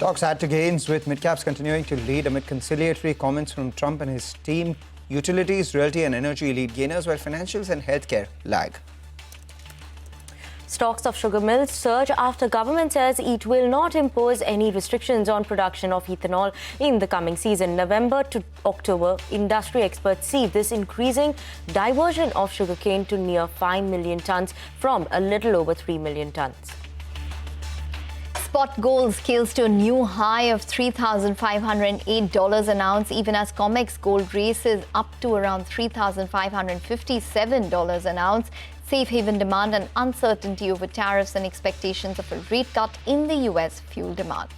Stocks add to gains with midcaps continuing to lead amid conciliatory comments from Trump and his team. Utilities, realty and energy lead gainers while financials and healthcare lag. Stocks of sugar mills surge after government says it will not impose any restrictions on production of ethanol in the coming season. November to October, industry experts see this increasing diversion of sugarcane to near 5 million tons from a little over 3 million tons. Spot gold scales to a new high of $3,508 an ounce, even as COMEX gold races up to around $3,557 an ounce. Safe haven demand and uncertainty over tariffs and expectations of a rate cut in the U.S. fuel demand.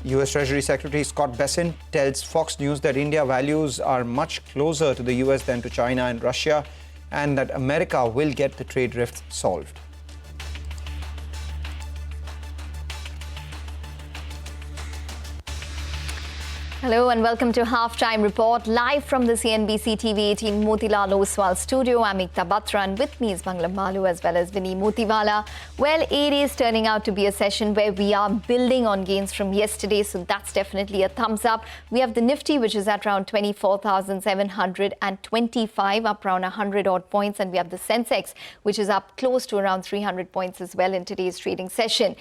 U.S. Treasury Secretary Scott Bessent tells Fox News that India values are much closer to the U.S. than to China and Russia, and that America will get the trade rift solved. Hello and welcome to Halftime Report, live from the CNBC TV18 Motilal Oswal studio. I'm Ekta Batra and with me is Bangla Malu as well as Vinny Motiwala. Well, it is turning out to be a session where we are building on gains from yesterday, so that's definitely a thumbs up. We have the Nifty, which is at around 24,725, up around 100 odd points, and we have the Sensex, which is up close to around 300 points as well in today's trading session.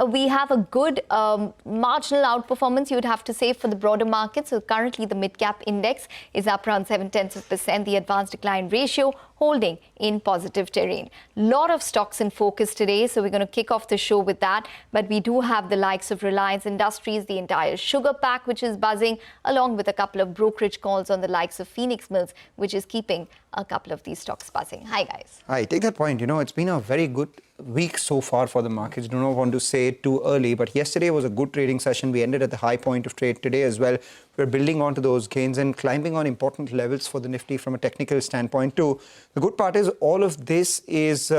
We have a good marginal outperformance, you would have to say, for the broader market. So currently the mid-cap index is up around 0.7%. The advanced decline ratio holding in positive terrain. Lot of stocks in focus today, so we're going to kick off the show with that. But we do have the likes of Reliance Industries, the entire sugar pack, which is buzzing, along with a couple of brokerage calls on the likes of Phoenix Mills, which is keeping a couple of these stocks buzzing. Hi, guys. Hi, take that point. You know, it's been a very good week so far for the markets. Do not want to say it too early, but yesterday was a good trading session. We ended at the high point of trade today as well. We're building onto those gains and climbing on important levels for the Nifty from a technical standpoint too. The good part is all of this is,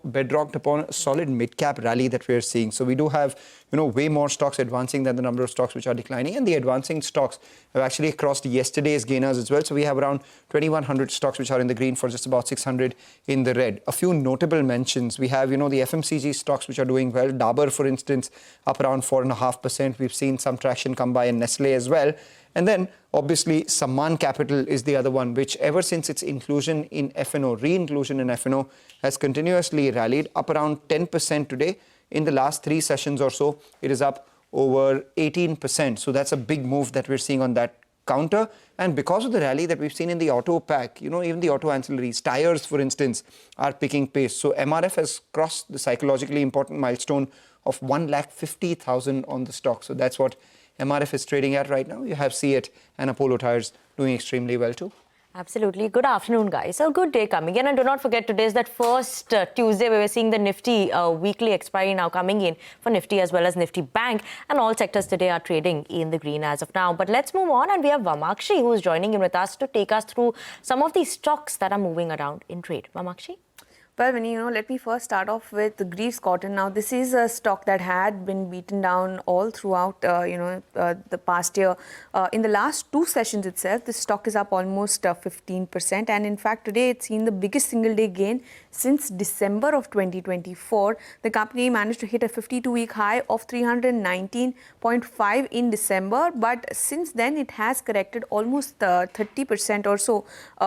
bedrocked upon a solid mid-cap rally that we're seeing. So we do have, way more stocks advancing than the number of stocks which are declining. And the advancing stocks have actually crossed yesterday's gainers as well. So we have around 2,100 stocks which are in the green for just about 600 in the red. A few notable mentions. We have, the FMCG stocks which are doing well. Dabur, for instance, up around 4.5%. We've seen some traction come by in Nestle as well. And then, obviously, Sammaan Capital is the other one, which ever since its inclusion in F&O, re-inclusion in F&O, has continuously rallied up around 10% today. In the last 3 sessions or so, it is up over 18%. So that's a big move that we're seeing on that counter. And because of the rally that we've seen in the auto pack, even the auto ancillaries, tires, for instance, are picking pace. So MRF has crossed the psychologically important milestone of 150,000 on the stock. So that's what MRF is trading at right now. You have CEAT and Apollo Tyres doing extremely well too. Absolutely. Good afternoon, guys. A good day coming in. And do not forget, today is that first Tuesday where we're seeing the Nifty weekly expiry now coming in for Nifty as well as Nifty Bank. And all sectors today are trading in the green as of now. But let's move on. And we have Vamakshi, who is joining in with us to take us through some of these stocks that are moving around in trade. Vamakshi? Well, Vinny, let me first start off with the Greaves Cotton. Now, this is a stock that had been beaten down all throughout, the past year. In the last 2 sessions itself, the stock is up almost 15%. And in fact, today it's seen the biggest single-day gain since December of 2024. The company managed to hit a 52-week high of 319.5 in December. But since then, it has corrected almost 30% or so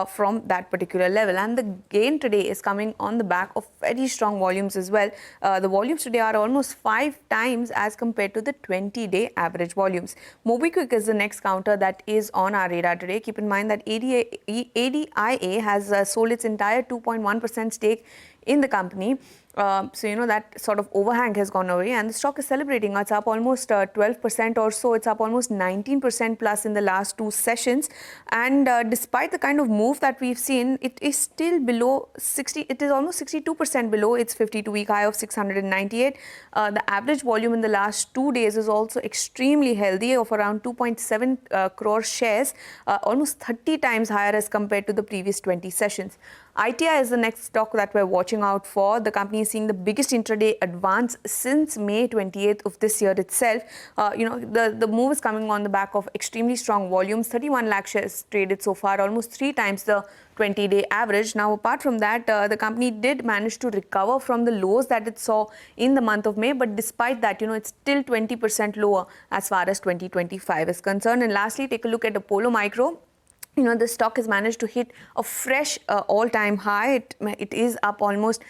from that particular level. And the gain today is coming on the back of very strong volumes as well. The volumes today are almost 5 times as compared to the 20-day average volumes. MobiKwik is the next counter that is on our radar today. Keep in mind that ADIA has sold its entire 2.1% stake in the company. So, that sort of overhang has gone away and the stock is celebrating. It's up almost 12% or so. It's up almost 19% plus in the last 2 sessions. And despite the kind of move that we've seen, it is still below 60. It is almost 62% below its 52-week high of 698. The average volume in the last 2 days is also extremely healthy, of around 2.7 crore shares, almost 30 times higher as compared to the previous 20 sessions. ITI is the next stock that we're watching out for. The company is seeing the biggest intraday advance since May 28th of this year itself. The move is coming on the back of extremely strong volumes. 31 lakh shares traded so far, almost 3 times the 20-day average. Now, apart from that, the company did manage to recover from the lows that it saw in the month of May. But despite that, it's still 20% lower as far as 2025 is concerned. And lastly, take a look at Apollo Micro. The stock has managed to hit a fresh all-time high. It is up almost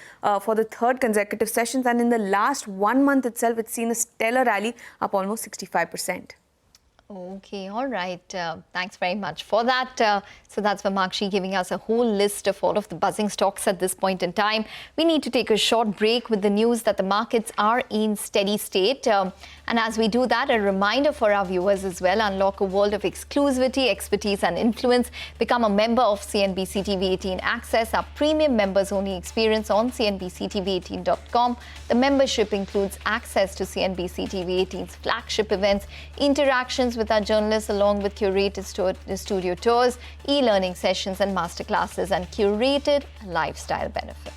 for the third consecutive sessions. And in the last 1 month itself, it's seen a stellar rally, up almost 65%. Okay, all right. Thanks very much for that. So that's Vamakshi giving us a whole list of all of the buzzing stocks at this point in time. We need to take a short break with the news that the markets are in steady state. And as we do that, a reminder for our viewers as well, unlock a world of exclusivity, expertise and influence. Become a member of CNBC TV18 Access, our premium members-only experience on CNBCTV18.com. The membership includes access to CNBC TV18's flagship events, interactions with our journalists along with curated studio tours, e-learning sessions and masterclasses, and curated lifestyle benefits.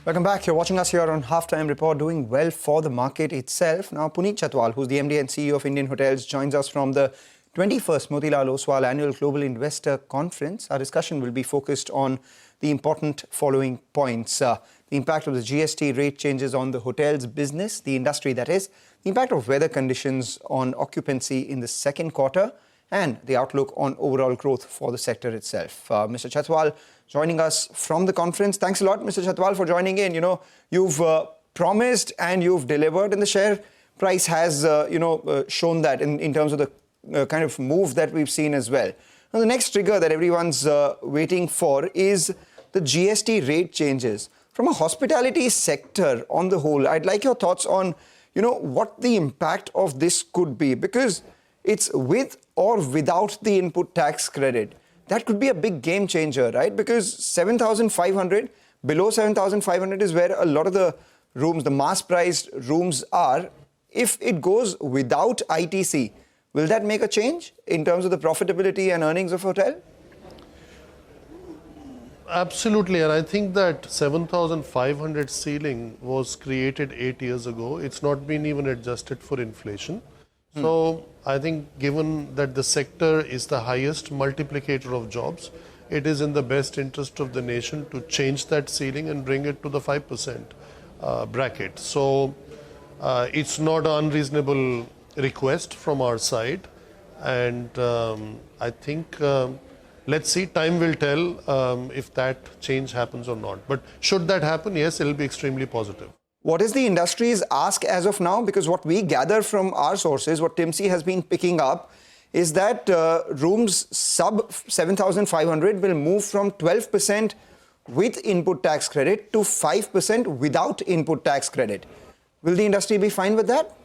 Welcome back. You're watching us here on Halftime Report, doing well for the market itself. Now, Puneet Chatwal, who's the MD and CEO of Indian Hotels, joins us from the 21st Motilal Oswal Annual Global Investor Conference. Our discussion will be focused on the important following points. The impact of the GST rate changes on the hotels business, the industry that is, the impact of weather conditions on occupancy in the second quarter, and the outlook on overall growth for the sector itself. Mr. Chatwal joining us from the conference. Thanks a lot, Mr. Chatwal, for joining in. You've promised and you've delivered, and the share price has, shown that in terms of the kind of move that we've seen as well. Now, the next trigger that everyone's waiting for is the GST rate changes. From a hospitality sector on the whole, I'd like your thoughts on, what the impact of this could be, because it's with or without the input tax credit. That could be a big game changer, right? Because 7,500, below 7,500 is where a lot of the rooms, the mass priced rooms are. If it goes without ITC, will that make a change in terms of the profitability and earnings of hotel? Absolutely, and I think that 7,500 ceiling was created 8 years ago. It's not been even adjusted for inflation. So I think given that the sector is the highest multiplicator of jobs, it is in the best interest of the nation to change that ceiling and bring it to the 5% bracket. So it's not an unreasonable request from our side, and I think let's see, time will tell if that change happens or not. But should that happen, yes, it will be extremely positive. What is the industry's ask as of now? Because what we gather from our sources, what TIMSI has been picking up, is that rooms sub 7,500 will move from 12% with input tax credit to 5% without input tax credit. Will the industry be fine with that?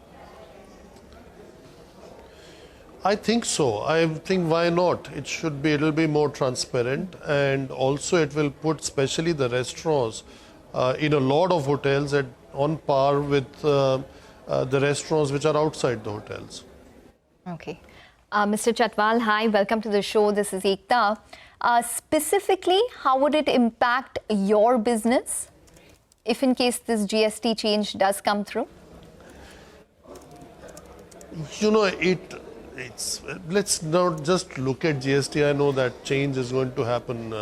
I think so. I think why not? It'll be more transparent, and also it will put especially the restaurants in a lot of hotels on par with the restaurants which are outside the hotels. Okay. Mr. Chatwal, hi, welcome to the show. This is Ekta. Specifically, how would it impact your business if in case this GST change does come through? Let's not just look at GST. I know that change is going to happen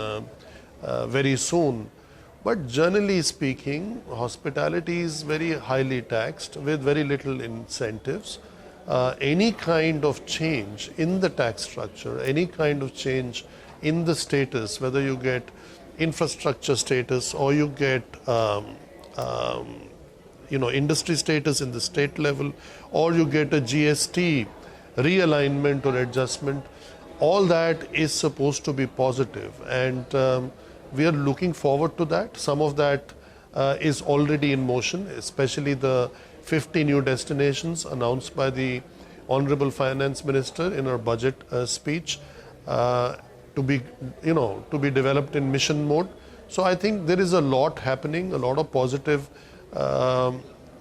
very soon. But generally speaking, hospitality is very highly taxed with very little incentives. Any kind of change in the tax structure, any kind of change in the status, whether you get infrastructure status or you get industry status in the state level, or you get a GST realignment or adjustment, all that is supposed to be positive, and we are looking forward to that. Some of that is already in motion, especially the 50 new destinations announced by the Honorable Finance Minister in her budget speech to be developed in mission mode. So I think there is a lot happening, a lot of positive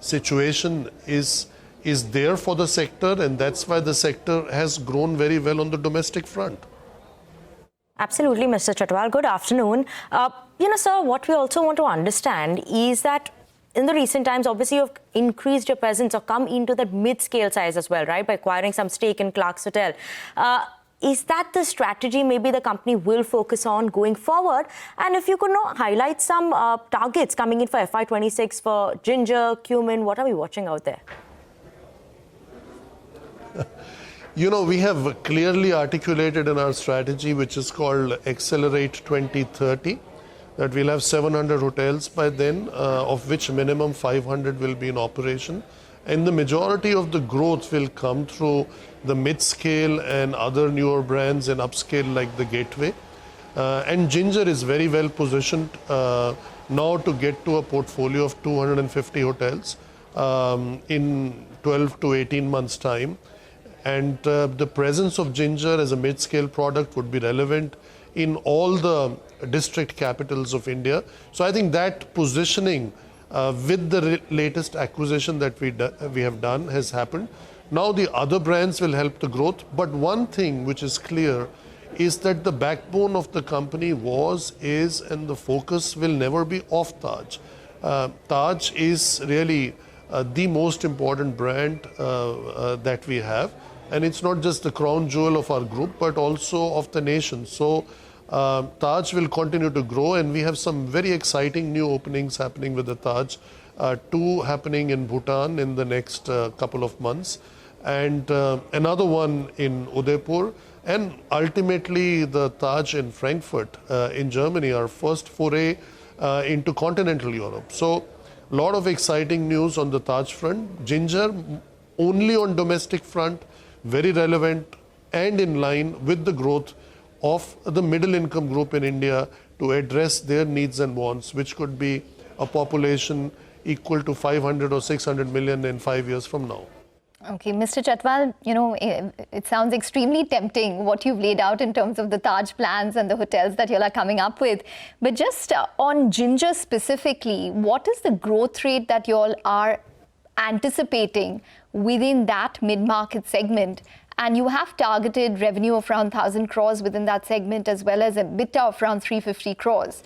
situation is there for the sector, and that's why the sector has grown very well on the domestic front. Absolutely, Mr. Chatwal. Good afternoon. Sir, what we also want to understand is that in the recent times, obviously, you've increased your presence or come into the mid-scale size as well, right, by acquiring some stake in Clark's Hotel. Is that the strategy maybe the company will focus on going forward? And if you could highlight some targets coming in for FY26 for ginger, cumin, what are we watching out there? We have clearly articulated in our strategy, which is called Accelerate 2030, that we'll have 700 hotels by then, of which minimum 500 will be in operation. And the majority of the growth will come through the mid-scale and other newer brands and upscale like the Gateway. And Ginger is very well positioned now to get to a portfolio of 250 hotels in 12 to 18 months' time. And the presence of Ginger as a mid-scale product would be relevant in all the district capitals of India. So I think that positioning with the latest acquisition that we have done has happened. Now the other brands will help the growth. But one thing which is clear is that the backbone of the company is, and the focus will never be off Taj. Taj is really the most important brand that we have. And it's not just the crown jewel of our group, but also of the nation. So Taj will continue to grow, and we have some very exciting new openings happening with the Taj. 2 happening in Bhutan in the next couple of months, and another one in Udaipur, and ultimately the Taj in Frankfurt in Germany, our first foray into continental Europe. So a lot of exciting news on the Taj front. Ginger only on domestic front, very relevant and in line with the growth of the middle income group in India to address their needs and wants, which could be a population equal to 500 or 600 million in 5 years from now. Okay, Mr. Chatwal, it sounds extremely tempting what you've laid out in terms of the Taj plans and the hotels that you all are coming up with. But just on Ginger specifically, what is the growth rate that you all are anticipating within that mid-market segment? And you have targeted revenue of around 1,000 crores within that segment, as well as EBITDA of around 350 crores.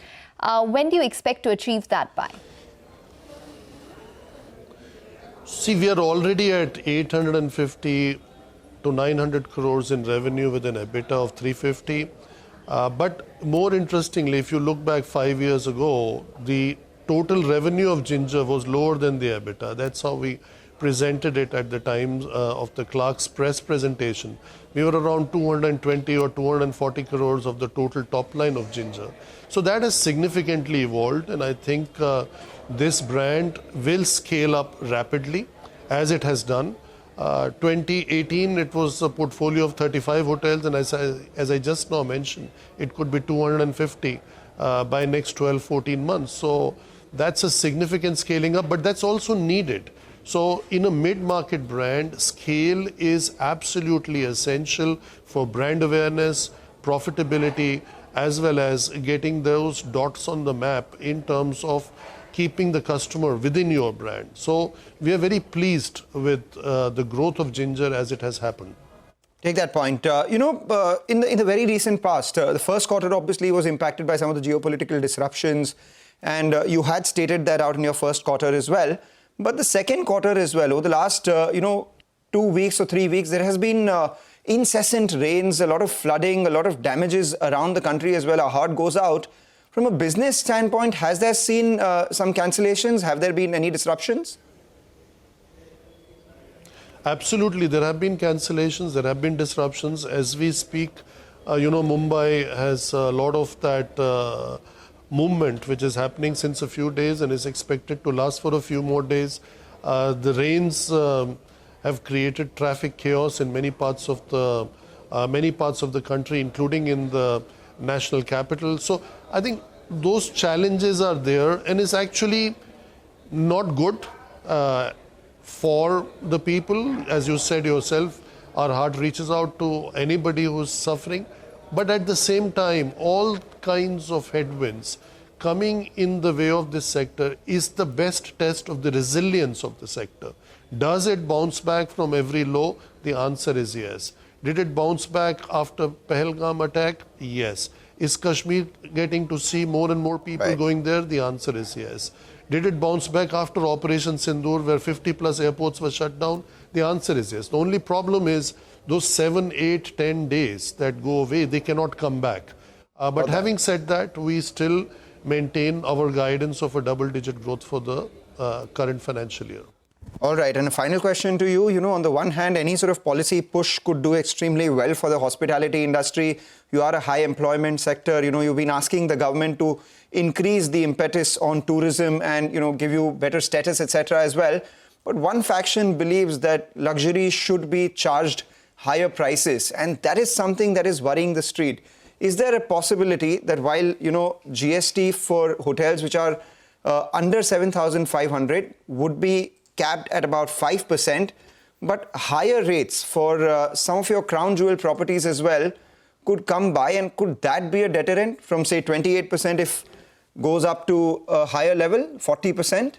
When do you expect to achieve that by? See, we are already at 850 to 900 crores in revenue with an EBITDA of 350. But more interestingly, if you look back 5 years ago, the total revenue of Ginger was lower than the EBITDA. That's how we presented it at the time of the Clark's press presentation. We were around 220 or 240 crores of the total top line of Ginger. So that has significantly evolved, and I think this brand will scale up rapidly as it has done. 2018, it was a portfolio of 35 hotels, and as I just now mentioned, it could be 250 by next 12-14 months. So that's a significant scaling up, but that's also needed. So in a mid-market brand, scale is absolutely essential for brand awareness, profitability, as well as getting those dots on the map in terms of keeping the customer within your brand. So we are very pleased with the growth of Ginger as it has happened. Take that point. In the very recent past, the first quarter obviously was impacted by some of the geopolitical disruptions, and you had stated that out in your first quarter as well. But the second quarter as well, over the last 2 weeks or 3 weeks, there has been incessant rains, a lot of flooding, a lot of damages around the country as well. Our heart goes out. From a business standpoint, has there seen some cancellations? Have there been any disruptions? Absolutely, there have been cancellations, there have been disruptions. As we speak, Mumbai has a lot of that movement which is happening since a few days and is expected to last for a few more days. The rains have created traffic chaos in many parts of the country, including in the national capital. So I think those challenges are there, and it's actually not good for the people. As you said yourself, our heart reaches out to anybody who's suffering. But at the same time, all kinds of headwinds coming in the way of this sector is the best test of the resilience of the sector. Does it bounce back from every low? The answer is yes. Did it bounce back after Pahalgam attack? Yes. Is Kashmir getting to see more and more people going there? The answer is yes. Did it bounce back after Operation Sindoor, where 50 plus airports were shut down? The answer is yes. The only problem is those 7, 8, 10 days that go away, they cannot come back. But having said that, we still maintain our guidance of a double-digit growth for the current financial year. All right, and a final question to you. You know, on the one hand, any sort of policy push could do extremely well for the hospitality industry. You are a high employment sector. You know, you've been asking the government to increase the impetus on tourism and, you know, give you better status, etc. as well. But one faction believes that luxury should be charged higher prices, and that is something that is worrying the street. Is there a possibility that while, you know, GST for hotels which are under 7,500 would be capped at about 5%, but higher rates for some of your crown jewel properties as well could come by, and could that be a deterrent from, say, 28% if goes up to a higher level, 40%?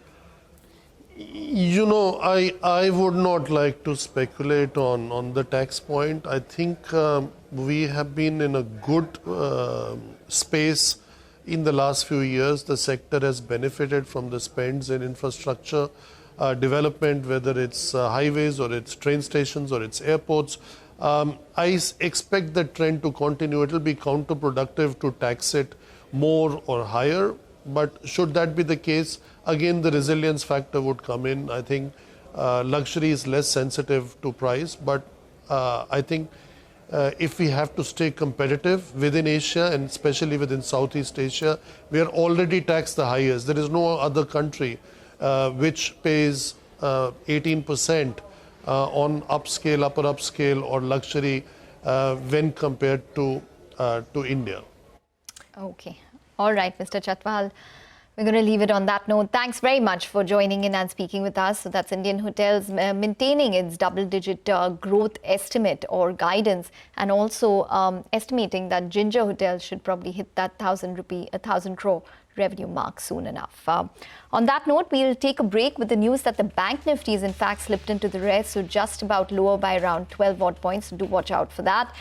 You know, I would not like to speculate on the tax point. I think we have been in a good space in the last few years. The sector has benefited from the spends in infrastructure development, whether it's highways or it's train stations or it's airports. I expect the trend to continue. It will be counterproductive to tax it more or higher. But should that be the case, again, the resilience factor would come in. I think luxury is less sensitive to price. But I think if we have to stay competitive within Asia and especially within Southeast Asia, we are already taxed the highest. There is no other country which pays 18% on upscale, upper upscale or luxury when compared to India. Okay. All right, Mr. Chatwal. We're going to leave it on that note. Thanks very much for joining in and speaking with us. So that's Indian Hotels maintaining its double-digit growth estimate or guidance, and also estimating that Ginger Hotels should probably hit that 1,000 crore revenue mark soon enough. On that note, we'll take a break with the news that the Bank Nifty is in fact slipped into the red, so just about lower by around 12 odd points. Do watch out for that.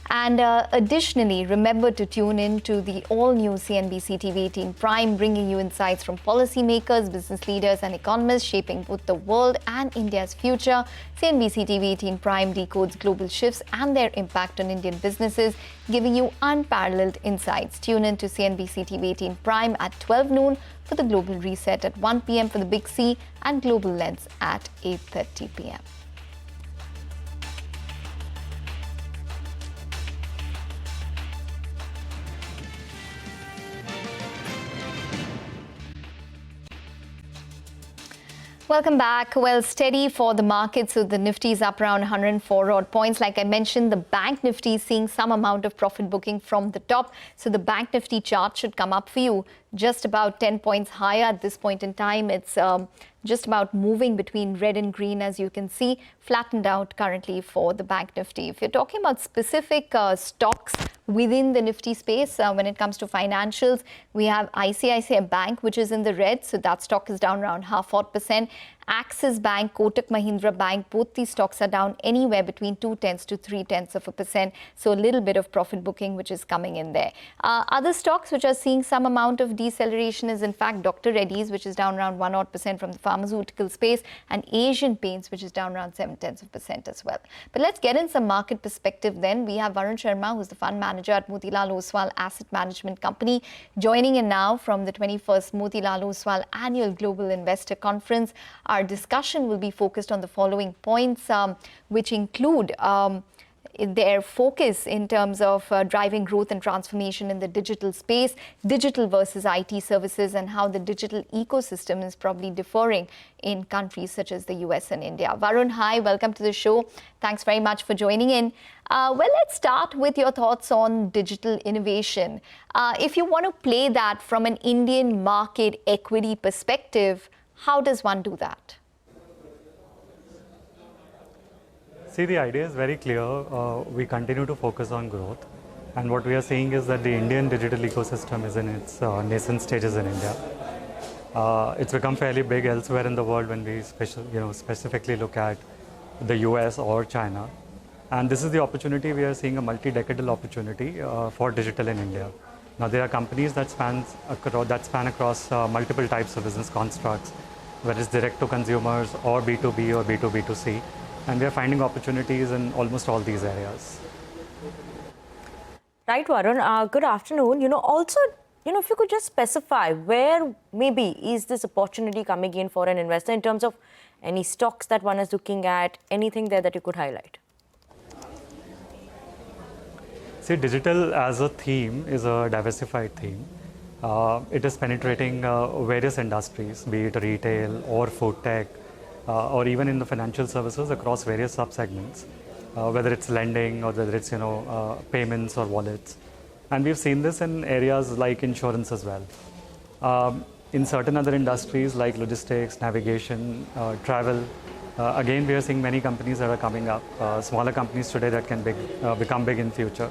And additionally, remember to tune in to the all-new CNBC TV18 Prime, bringing you insights from policymakers, business leaders and economists shaping both the world and India's future. CNBC TV18 Prime decodes global shifts and their impact on Indian businesses, giving you unparalleled insights. Tune in to CNBC TV18 Prime at 12 noon for the Global Reset, at 1 p.m. for the Big C, and Global Lens at 8:30 p.m. Welcome back. Well, steady for the market. So the Nifty is up around 104 odd points. Like I mentioned, the Bank Nifty is seeing some amount of profit booking from the top. So the Bank Nifty chart should come up for you just about 10 points higher at this point in time. It's just about moving between red and green, as you can see, flattened out currently for the Bank Nifty. If you're talking about specific stocks within the Nifty space, when it comes to financials, we have ICICI Bank, which is in the red. So that stock is down around 0.5%. Axis Bank, Kotak Mahindra Bank, both these stocks are down anywhere between 0.2 to 0.3%. So a little bit of profit booking which is coming in there. Other stocks which are seeing some amount of deceleration is in fact Dr. Reddy's, which is down around 1% from the pharmaceutical space, and Asian Paints, which is down around 0.7% as well. But let's get in some market perspective then. We have Varun Sharma, who's the fund manager at Motilal Oswal Asset Management Company, joining in now from the 21st Motilal Oswal Annual Global Investor Conference. Our discussion will be focused on the following points, which include their focus in terms of driving growth and transformation in the digital space, digital versus IT services, and how the digital ecosystem is probably differing in countries such as the US and India. Varun, hi, welcome to the show. Thanks very much for joining in. Well, let's start with your thoughts on digital innovation. If you want to play that from an Indian market equity perspective, how does one do that? See, the idea is very clear. We continue to focus on growth. And what we are seeing is that the Indian digital ecosystem is in its nascent stages in India. It's become fairly big elsewhere in the world when we specifically look at the US or China. And this is the opportunity. We are seeing a multi-decadal opportunity for digital in India. Now, there are companies that span across multiple types of business constructs, whether it's direct to consumers or B2B or B2B2C. And we are finding opportunities in almost all these areas. Right, Varun. Good afternoon. Also, if you could just specify where maybe is this opportunity coming in for an investor in terms of any stocks that one is looking at, anything there that you could highlight? See, digital as a theme is a diversified theme. It is penetrating various industries, be it retail or food tech, or even in the financial services across various subsegments, whether it's lending or whether it's payments or wallets. And we've seen this in areas like insurance as well. In certain other industries like logistics, navigation, travel, again, we are seeing many companies that are coming up, smaller companies today that can become big in future.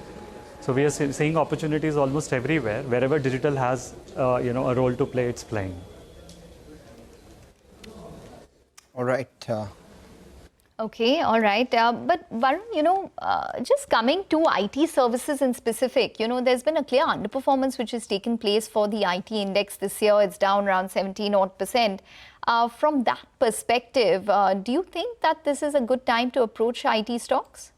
So we are seeing opportunities almost everywhere. Wherever digital has a role to play, it's playing. All right. Okay, all right. But Varun, just coming to IT services in specific, there's been a clear underperformance which has taken place for the IT index this year. It's down around 17%. From that perspective, do you think that this is a good time to approach IT stocks?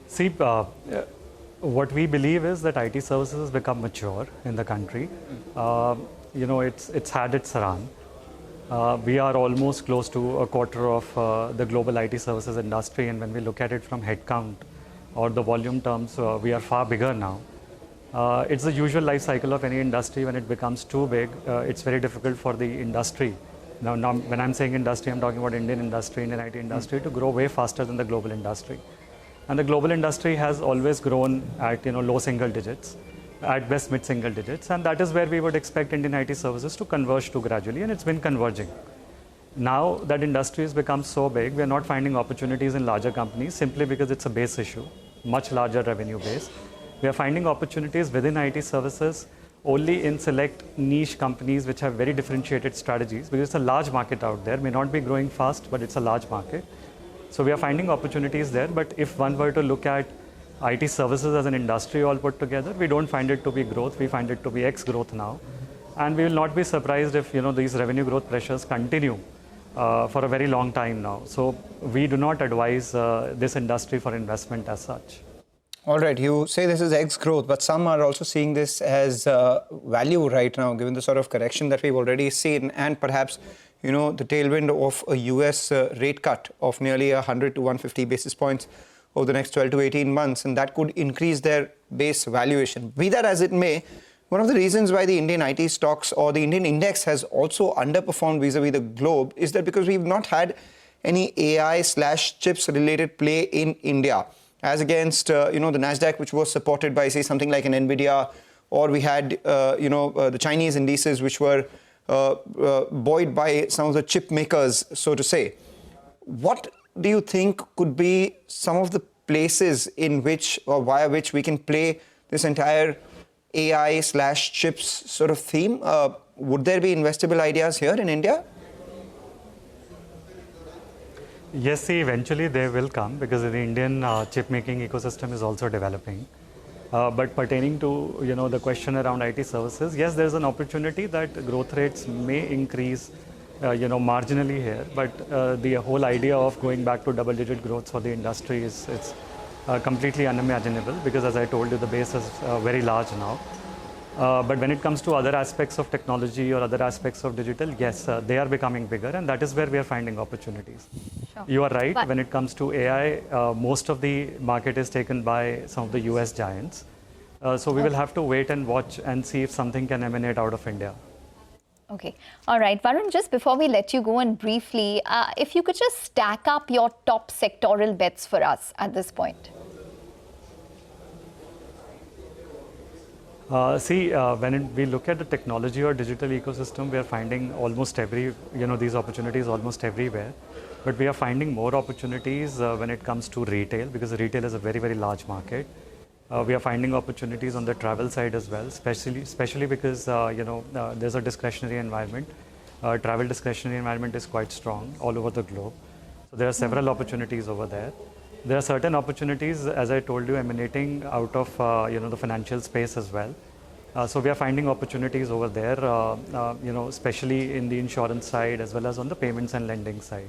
See, what we believe is that IT services has become mature in the country. It's had its run. We are almost close to a quarter of the global IT services industry, and when we look at it from headcount or the volume terms, we are far bigger now. It's the usual life cycle of any industry. When it becomes too big, it's very difficult for the industry. Now, when I'm saying industry, I'm talking about Indian industry, Indian IT industry, to grow way faster than the global industry. And the global industry has always grown at low single digits, at best mid single digits, and that is where we would expect Indian IT services to converge to gradually, and it's been converging. Now that industry has become so big, we are not finding opportunities in larger companies simply because it's a base issue, much larger revenue base. We are finding opportunities within IT services only in select niche companies which have very differentiated strategies, because it's a large market out there, may not be growing fast, but it's a large market. So we are finding opportunities there, but if one were to look at IT services as an industry all put together, we don't find it to be growth, we find it to be X growth now. And we will not be surprised if these revenue growth pressures continue for a very long time now. So we do not advise this industry for investment as such. All right, you say this is X growth, but some are also seeing this as value right now, given the sort of correction that we've already seen, and perhaps the tailwind of a US rate cut of nearly 100 to 150 basis points over the next 12 to 18 months, and that could increase their base valuation. Be that as it may, one of the reasons why the Indian IT stocks or the Indian index has also underperformed vis-a-vis the globe is that because we've not had any AI/chips related play in India, as against the Nasdaq, which was supported by, say, something like an Nvidia, or we had the Chinese indices, which were buoyed by some of the chip makers, so to say. What do you think could be some of the places in which or via which we can play this entire AI/chips sort of theme? Would there be investable ideas here in India? Yes, see, eventually they will come, because the Indian chip making ecosystem is also developing. But pertaining to the question around IT services, yes, there's an opportunity that growth rates may increase marginally here, but the whole idea of going back to double-digit growth for the industry is completely unimaginable, because as I told you, the base is very large now. But when it comes to other aspects of technology or other aspects of digital, yes, they are becoming bigger, and that is where we are finding opportunities. Sure. You are right, but when it comes to AI, most of the market is taken by some of the US giants. So we will have to wait and watch and see if something can emanate out of India. Okay. All right. Varun, just before we let you go, and briefly, if you could just stack up your top sectoral bets for us at this point. When we look at the technology or digital ecosystem, we are finding almost these opportunities almost everywhere. But we are finding more opportunities when it comes to retail, because retail is a very, very large market. We are finding opportunities on the travel side as well, especially because there's a discretionary environment. Travel discretionary environment is quite strong all over the globe. So there are several opportunities over there. There are certain opportunities, as I told you, emanating out of the financial space as well. So we are finding opportunities over there, especially in the insurance side as well as on the payments and lending side.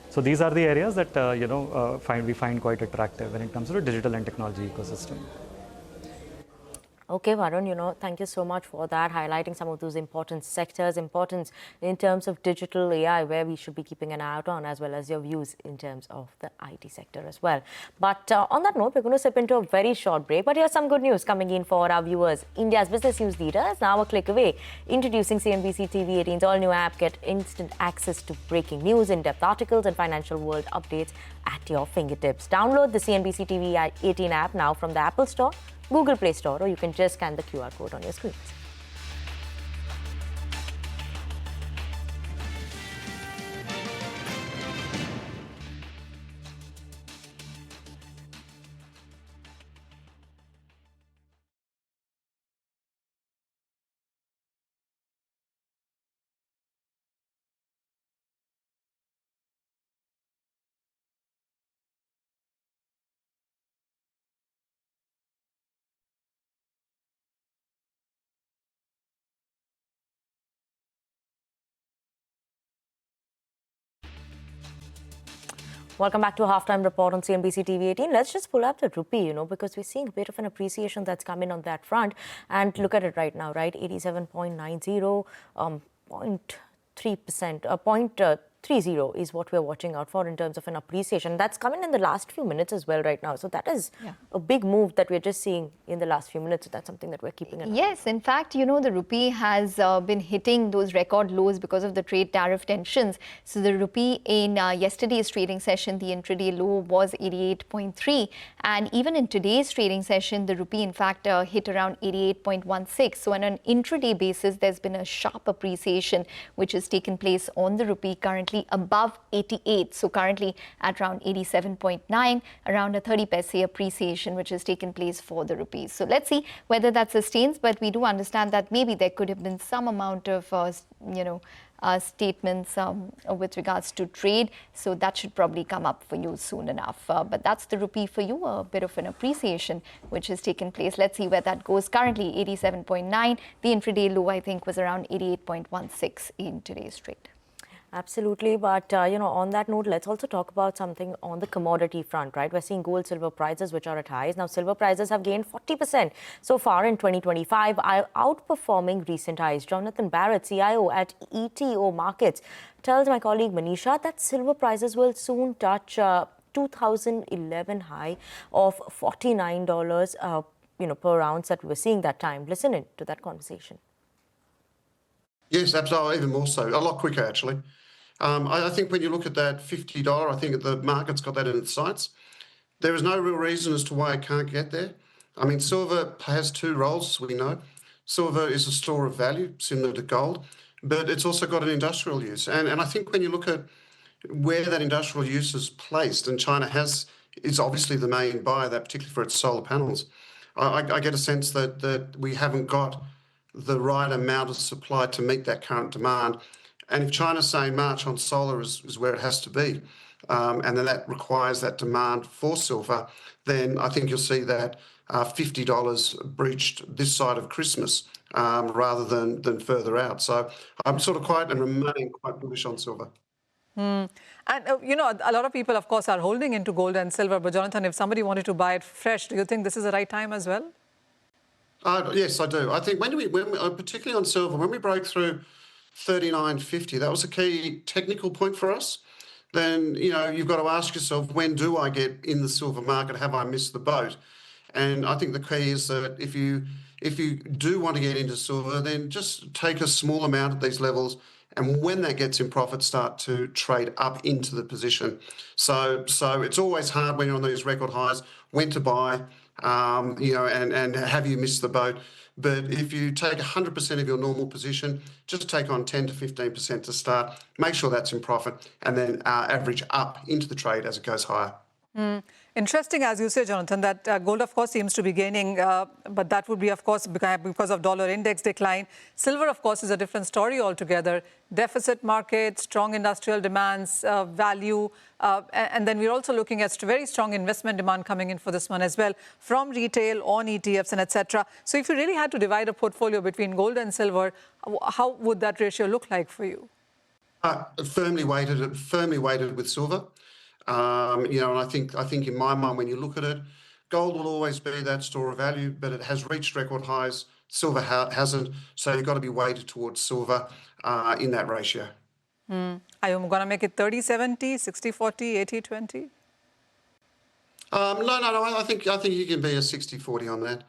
So these are the areas that we find quite attractive when it comes to the digital and technology ecosystem. Okay, Varun, thank you so much for that, highlighting some of those important sectors, importance in terms of digital AI, where we should be keeping an eye out on, as well as your views in terms of the IT sector as well. But on that note, we're going to slip into a very short break. But here's some good news coming in for our viewers. India's business news leader is now a click away. Introducing CNBC TV18's all-new app. Get instant access to breaking news, in-depth articles, and financial world updates at your fingertips. Download the CNBC TV18 app now from the Apple Store, Google Play Store, or you can just scan the QR code on your screens. Welcome back to a halftime report on CNBC TV18. Let's just pull up the rupee, because we're seeing a bit of an appreciation that's come in on that front. And look at it right now, right? 87.90, 0.3%, 0.30 is what we're watching out for in terms of an appreciation. That's coming in the last few minutes as well right now. So that is a big move that we're just seeing in the last few minutes. So that's something that we're keeping an eye on. Yes, in fact, the rupee has been hitting those record lows because of the trade tariff tensions. So the rupee in yesterday's trading session, the intraday low was 88.3. And even in today's trading session, the rupee, in fact, hit around 88.16. So on an intraday basis, there's been a sharp appreciation which has taken place on the rupee, currently above 88. So currently at around 87.9, around a 30 paise appreciation which has taken place for the rupee. So let's see whether that sustains, but we do understand that maybe there could have been some amount of statements with regards to trade. So that should probably come up for you soon enough. But that's the rupee for you, a bit of an appreciation which has taken place. Let's see where that goes. Currently 87.9. The intraday low, I think, was around 88.16 in today's trade. Absolutely. But, on that note, let's also talk about something on the commodity front, right? We're seeing gold, silver prices, which are at highs. Now, silver prices have gained 40% so far in 2025, outperforming recent highs. Jonathan Barrett, CIO at ETO Markets, tells my colleague Manisha that silver prices will soon touch 2011 high of $49, per ounce that we were seeing that time. Listen in to that conversation. Yes, absolutely, even more so, a lot quicker actually. I think when you look at that $50, I think the market's got that in its sights. There is no real reason as to why it can't get there. I mean, silver has two roles, as we know. Silver is a store of value, similar to gold, but it's also got an industrial use. And I think when you look at where that industrial use is placed, and China is obviously the main buyer, that particularly for its solar panels, I get a sense that we haven't got the right amount of supply to meet that current demand. And if China's saying March on solar is where it has to be, and then that requires that demand for silver, then I think you'll see that $50 breached this side of Christmas rather than further out. So I'm sort of remain quite bullish on silver. And, a lot of people, of course, are holding into gold and silver. But, Jonathan, if somebody wanted to buy it fresh, do you think this is the right time as well? Yes, I do. I think when particularly on silver, when we broke through 39.50, that was a key technical point for us. Then, you've got to ask yourself, when do I get in the silver market? Have I missed the boat? And I think the key is that if you do want to get into silver, then just take a small amount at these levels, and when that gets in profit, start to trade up into the position. So it's always hard when you're on these record highs, when to buy, and have you missed the boat? But if you take 100% of your normal position, just take on 10 to 15% to start, make sure that's in profit, and then average up into the trade as it goes higher. Interesting, as you say, Jonathan, that gold, of course, seems to be gaining, but that would be, of course, because of dollar index decline. Silver, of course, is a different story altogether. Deficit market, strong industrial demands, value, and then we're also looking at very strong investment demand coming in for this one as well, from retail, on ETFs, and etc. So if you really had to divide a portfolio between gold and silver, how would that ratio look like for you? Firmly weighted with silver. And I think in my mind, when you look at it, gold will always be that store of value, but it has reached record highs. Silver hasn't, so you've got to be weighted towards silver in that ratio. Are you going to make it 30-70, 60-40, 80-20? No. I think you can be a 60-40 on that.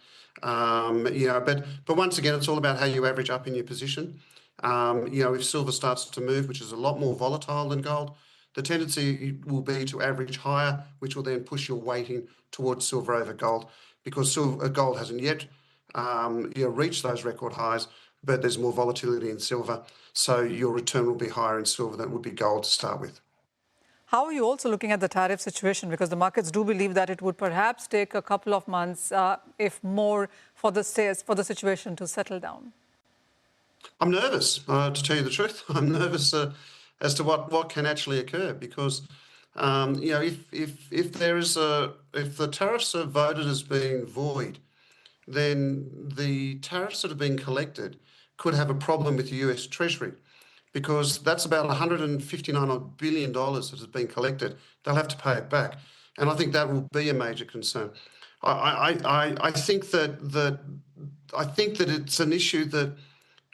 But once again, it's all about how you average up in your position. If silver starts to move, which is a lot more volatile than gold, the tendency will be to average higher, which will then push your weighting towards silver over gold, because gold hasn't yet reached those record highs, but there's more volatility in silver. So your return will be higher in silver than it would be gold to start with. How are you also looking at the tariff situation? Because the markets do believe that it would perhaps take a couple of months, if more, for the situation to settle down. I'm nervous, to tell you the truth. I'm nervous as to what can actually occur, because if the tariffs are voted as being void, then the tariffs that have been collected could have a problem with the US Treasury, because that's about $159 billion that has been collected. They'll have to pay it back, and I think that will be a major concern. I think that it's an issue that,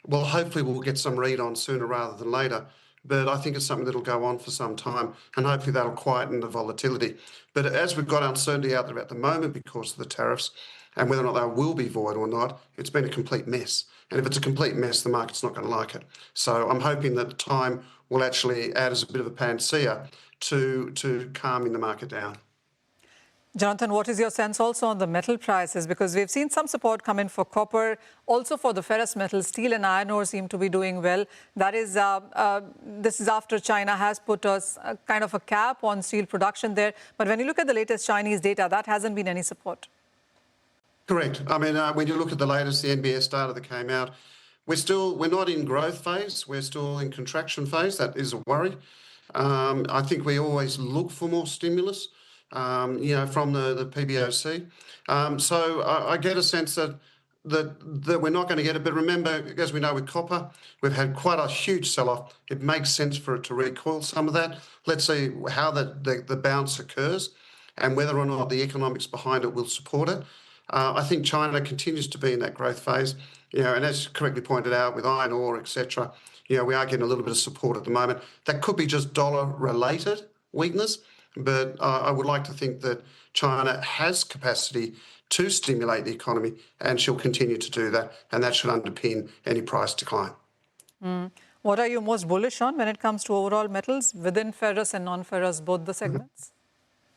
well, hopefully we'll get some read on sooner rather than later. But I think it's something that'll go on for some time, and hopefully that'll quieten the volatility. But as we've got uncertainty out there at the moment because of the tariffs and whether or not they will be void or not, it's been a complete mess. And if it's a complete mess, the market's not going to like it. So I'm hoping that time will actually add as a bit of a panacea to calming the market down. Jonathan, what is your sense also on the metal prices? Because we've seen some support come in for copper, also for the ferrous metals. Steel and iron ore seem to be doing well. That is, this is after China has put a kind of a cap on steel production there. But when you look at the latest Chinese data, that hasn't been any support. Correct. I mean, when you look at the latest, the NBS data that came out, we're not in growth phase. We're still in contraction phase. That is a worry. I think we always look for more stimulus. From the PBOC. So I get a sense that we're not going to get it. But remember, as we know with copper, we've had quite a huge sell-off. It makes sense for it to recoil some of that. Let's see how the bounce occurs and whether or not the economics behind it will support it. I think China continues to be in that growth phase, and as correctly pointed out with iron ore, etc., we are getting a little bit of support at the moment. That could be just dollar-related weakness. But I would like to think that China has capacity to stimulate the economy, and she'll continue to do that, and that should underpin any price decline. What are you most bullish on when it comes to overall metals within ferrous and non-ferrous, both the segments?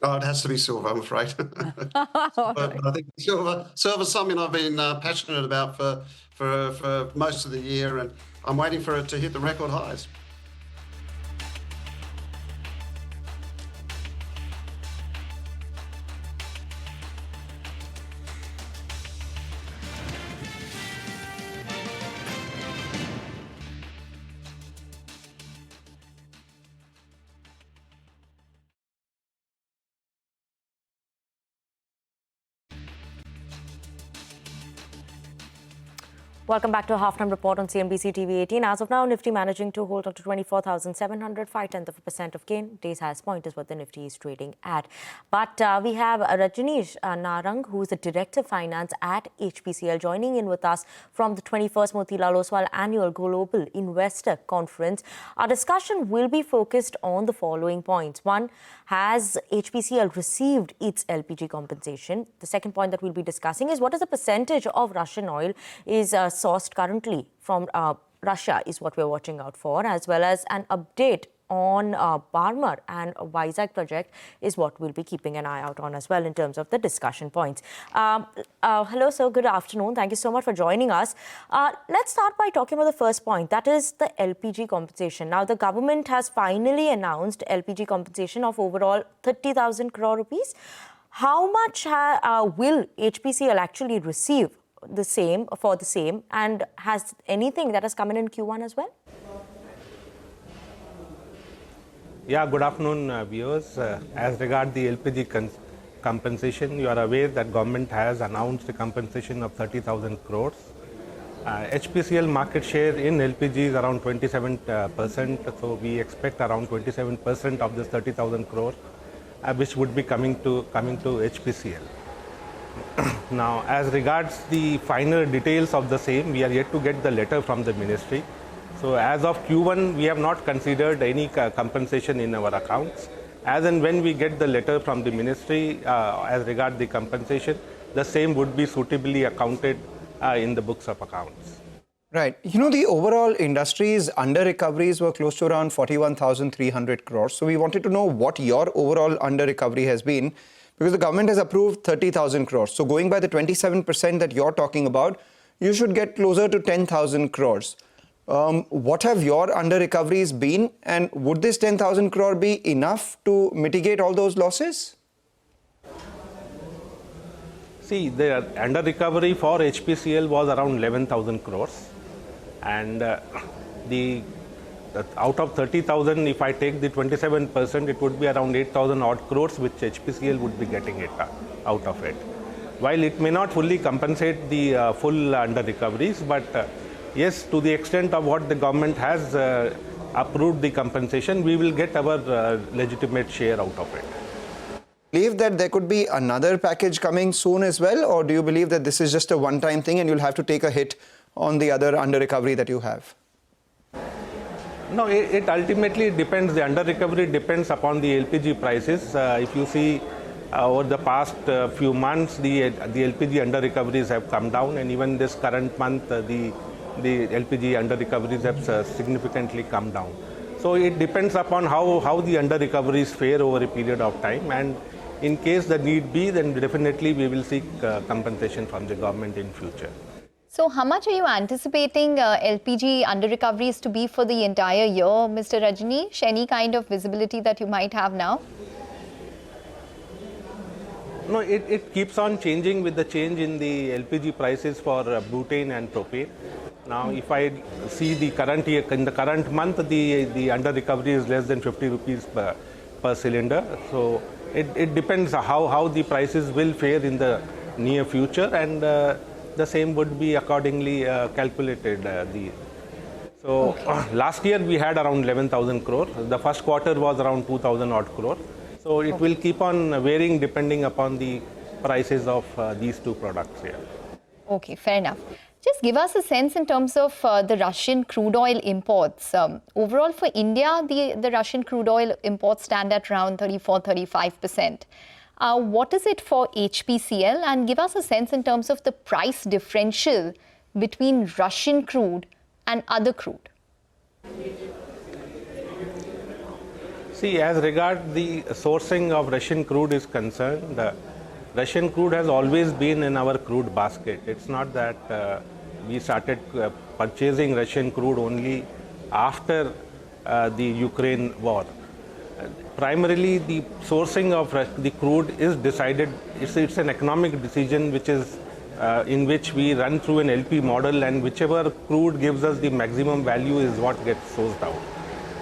Oh, it has to be silver, I'm afraid. But I think silver's something I've been passionate about for most of the year, and I'm waiting for it to hit the record highs. Welcome back to a half-time report on CNBC TV18. As of now, Nifty managing to hold up to 24,700, 0.5% of gain. Day's highest point is what the Nifty is trading at. But we have Rajneesh Narang, who is the Director of Finance at HPCL, joining in with us from the 21st Motilal Oswal Annual Global Investor Conference. Our discussion will be focused on the following points. One, has HPCL received its LPG compensation? The second point that we'll be discussing is what is the percentage of Russian oil is sourced currently from Russia is what we're watching out for, as well as an update on Barmer and Vizag project is what we'll be keeping an eye out on as well in terms of the discussion points. Hello, sir. Good afternoon. Thank you so much for joining us. Let's start by talking about the first point, that is the LPG compensation. Now, the government has finally announced LPG compensation of overall 30,000 crore rupees. How much will HPCL actually receive the same, and has anything that has come in Q1 as well? Yeah, good afternoon, viewers. As regard the LPG compensation, you are aware that government has announced a compensation of 30,000 crores. HPCL market share in LPG is around 27%, so we expect around 27% of this 30,000 crores, which would be coming to HPCL. Now, as regards the final details of the same, we are yet to get the letter from the ministry. So as of Q1, we have not considered any compensation in our accounts. As and when we get the letter from the ministry as regard the compensation, the same would be suitably accounted in the books of accounts. Right. You know, the overall industry's under recoveries were close to around 41,300 crores. So we wanted to know what your overall under recovery has been, because the government has approved 30,000 crores. So going by the 27% that you're talking about, you should get closer to 10,000 crores. What have your under recoveries been, and would this 10,000 crore be enough to mitigate all those losses? See, the under recovery for HPCL was around 11,000 crores. And out of 30,000, if I take the 27%, it would be around 8,000 odd crores, which HPCL would be getting it out of it. While it may not fully compensate the full under recoveries, but yes, to the extent of what the government has approved the compensation, we will get our legitimate share out of it. Believe that there could be another package coming soon as well, or do you believe that this is just a one-time thing and you'll have to take a hit on the other under recovery that you have? No, it ultimately depends. The under recovery depends upon the LPG prices. If you see over the past few months, the LPG under recoveries have come down, and even this current month, the LPG under recoveries have significantly come down. So it depends upon how the under recoveries fare over a period of time, and in case the need be, then definitely we will seek compensation from the government in future. So how much are you anticipating LPG under recoveries to be for the entire year, Mr. Rajneesh? Any kind of visibility that you might have now? No, it keeps on changing with the change in the LPG prices for butane and propane. Now, if I see the current year, in the current month, the under recovery is less than 50 rupees per cylinder. So it depends how the prices will fare in the near future, and the same would be accordingly calculated. Last year we had around 11,000 crore. The first quarter was around 2,000 odd crore. So it will keep on varying depending upon the prices of these two products here. Okay, fair enough. Just give us a sense in terms of the Russian crude oil imports. Overall for India, the Russian crude oil imports stand at around 34-35%. What is it for HPCL? And give us a sense in terms of the price differential between Russian crude and other crude. See, as regards the sourcing of Russian crude is concerned, Russian crude has always been in our crude basket. It's not that we started purchasing Russian crude only after the Ukraine war. Primarily, the sourcing of the crude is decided, it's an economic decision which is in which we run through an LP model, and whichever crude gives us the maximum value is what gets sourced out.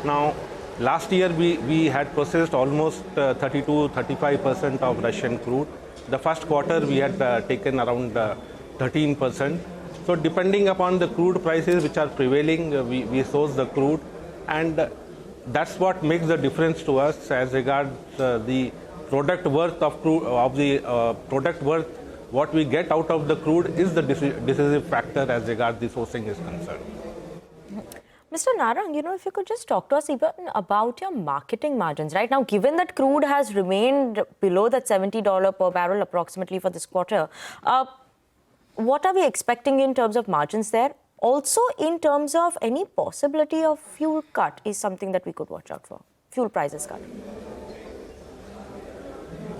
Now, last year we had processed almost 32-35% of Russian crude. The first quarter we had taken around 13%. So depending upon the crude prices which are prevailing, we source the crude, and that's what makes the difference to us as regards the product worth of crude, product worth. What we get out of the crude is the decisive factor as regards the sourcing is concerned. Mr. Narang, if you could just talk to us even about your marketing margins. Right now, given that crude has remained below that $70 per barrel approximately for this quarter, what are we expecting in terms of margins there? Also, in terms of any possibility of fuel cut is something that we could watch out for. Fuel prices cut.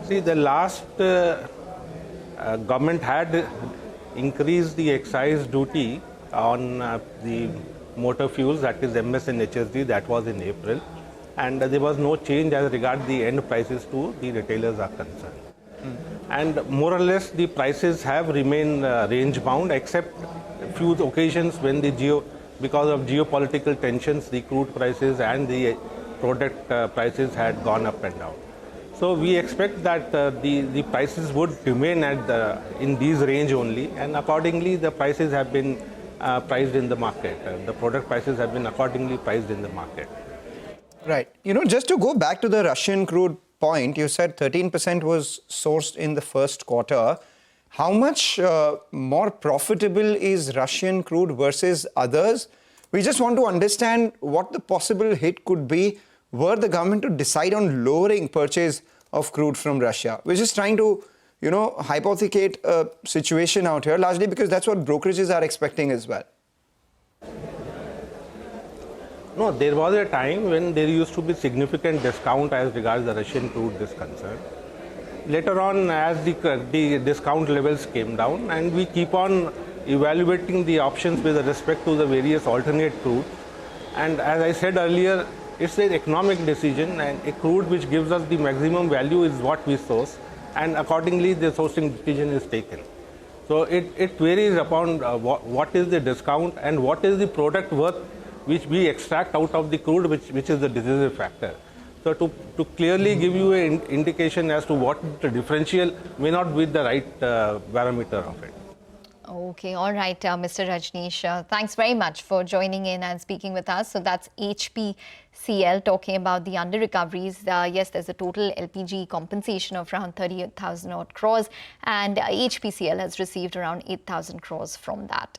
See, the last government had increased the excise duty on the motor fuels, that is MS and HSD, that was in April. And there was no change as regards the end prices to the retailers are concerned. And more or less the prices have remained range bound, except a few occasions when because of geopolitical tensions, the crude prices and the product prices had gone up and down. So we expect that the prices would remain in these range only, and accordingly the prices have been priced in the market. The product prices have been accordingly priced in the market. Right. Just to go back to the Russian crude point, you said 13% was sourced in the first quarter. How much more profitable is Russian crude versus others? We just want to understand what the possible hit could be were the government to decide on lowering purchase of crude from Russia. We're just trying to, hypothecate a situation out here, largely because that's what brokerages are expecting as well. No, there was a time when there used to be significant discount as regards the Russian crude is concerned. Later on, as the discount levels came down, and we keep on evaluating the options with respect to the various alternate crude. And as I said earlier, it's an economic decision, and a crude which gives us the maximum value is what we source, and accordingly the sourcing decision is taken. So it varies upon what is the discount and what is the product worth which we extract out of the crude, which is the decisive factor. So to clearly give you an indication as to what the differential may not be the right parameter of it. Okay, all right, Mr. Rajneesh, thanks very much for joining in and speaking with us. So that's HPCL talking about the under-recoveries. Yes, there's a total LPG compensation of around 38,000 odd crores, and HPCL has received around 8,000 crores from that.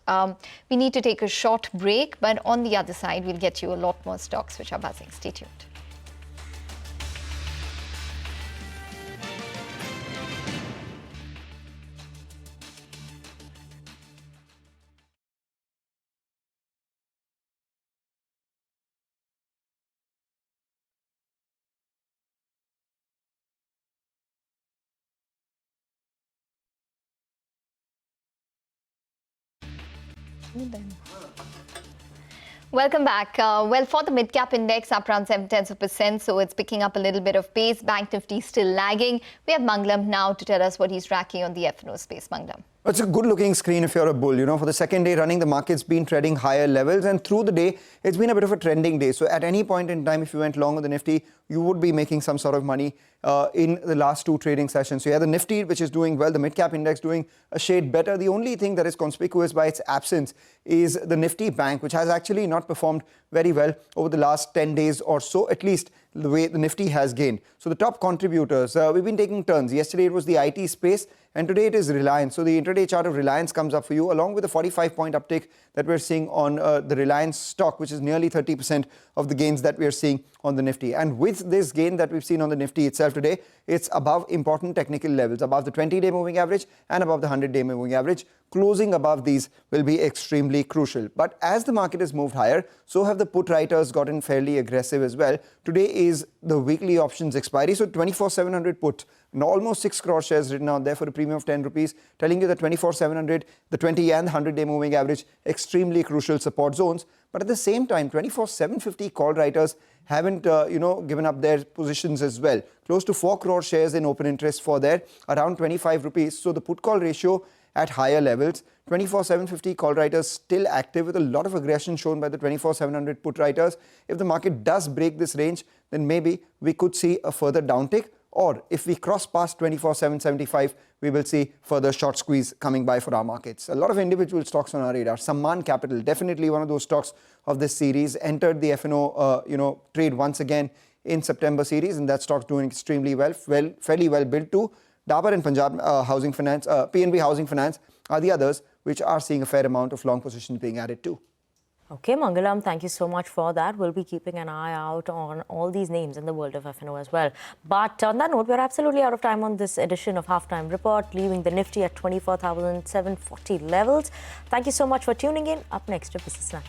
We need to take a short break, but on the other side, we'll get you a lot more stocks which are buzzing. Stay tuned. Welcome back. Well, for the mid-cap index, up around 0.7%, so it's picking up a little bit of pace. Bank Nifty still lagging. We have Mangalam now to tell us what he's tracking on the F&O space. Mangalam. It's a good-looking screen if you're a bull. For the second day running, the market's been trading higher levels, and through the day, it's been a bit of a trending day. So at any point in time, if you went long on the Nifty, you would be making some sort of money in the last two trading sessions. So you have the Nifty, which is doing well, the mid-cap index doing a shade better. The only thing that is conspicuous by its absence is the Nifty Bank, which has actually not performed very well over the last 10 days or so, at least the way the Nifty has gained. So the top contributors, we've been taking turns. Yesterday it was the IT space, and today it is Reliance. So the intraday chart of Reliance comes up for you, along with the 45-point uptick that we're seeing on the Reliance stock, which is nearly 30% of the gains that we're seeing on the Nifty. And with this gain that we've seen on the Nifty itself today, it's above important technical levels, above the 20-day moving average and above the 100-day moving average. Closing above these will be extremely crucial. But as the market has moved higher, so have the put writers gotten fairly aggressive as well. Today is the weekly options expiry, so 24,700 put, and almost 6 crore shares written out there for a premium of 10 rupees, telling you that 24,700, the 20 and 100-day moving average, extremely crucial support zones. But at the same time, 24,750 call writers haven't, given up their positions as well. Close to 4 crore shares in open interest for there, around 25 rupees. So the put call ratio at higher levels. 24,750 call writers still active, with a lot of aggression shown by the 24,700 put writers. If the market does break this range, then maybe we could see a further downtick. Or if we cross past 24,775, we will see further short squeeze coming by for our markets. A lot of individual stocks on our radar. Sammaan Capital, definitely one of those stocks of this series, entered the F&O trade once again in September series, and that stock's doing extremely well, fairly well built too. Dabur and Punjab Housing Finance, PNB Housing Finance are the others which are seeing a fair amount of long positions being added too. Okay, Mangalam, thank you so much for that. We'll be keeping an eye out on all these names in the world of F&O as well. But on that note, we're absolutely out of time on this edition of Halftime Report, leaving the Nifty at 24,740 levels. Thank you so much for tuning in. Up next, a business lunch.